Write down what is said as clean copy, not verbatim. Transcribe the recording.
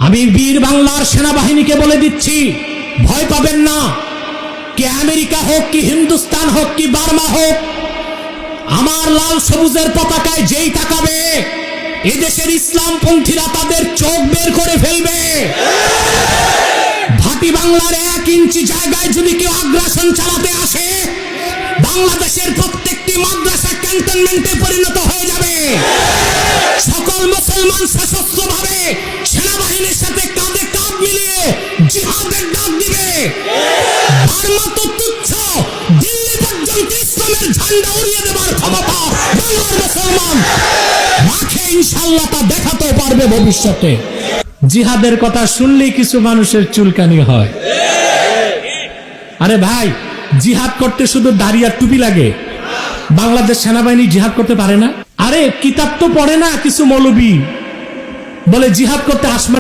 আমি বীর বাংলার সেনাবাহিনীকে বলে দিচ্ছি, ভয় পাবেন না। কি আমেরিকা হোক, কি হিন্দুস্তান হোক, কি বার্মা হোক, আমার লাল সবুজের পতাকায় যেই তাকাবে, এদেশের ইসলামপন্থীরা তাদের চোখ বের করে ফেলবে। ভাটি বাংলার 1 ইঞ্চি জায়গায় যদি কেউ আগ্রাসন চালাতে আসে, বাংলাদেশের প্রত্যেকটি মাদ্রাসা ক্যান্টনমেন্টে পরিণত হয়ে যাবে। সকল মুসলমান সশস্ত্রভাবে সেনাবাহিনীর সাথে কাঁধে কাঁধ মিলিয়ে জিহাদের ডাক দিবে। বার্মা তো তুচ্ছ, দিল্লি পর্যন্ত ইসলামের ঝান্ডা উড়িয়ে দেবার ক্ষমতা বাংলার মুসলমান রাখে। ইনশাআল্লাহ তা দেখাতেও পারবে ভবিষ্যতে। জিহাদের কথা শুনলেই কিছু মানুষের চুলকানি হয়। আরে ভাই, জিহাদ করতে শুধু দাড়ি আর টুপি লাগে? বাংলাদেশ সেনাবাহিনী জিহাদ করতে পারে না? আরে কিতাব তো পড়ে না কিছু মৌলবী, বলে জিহাদ করতে আসমান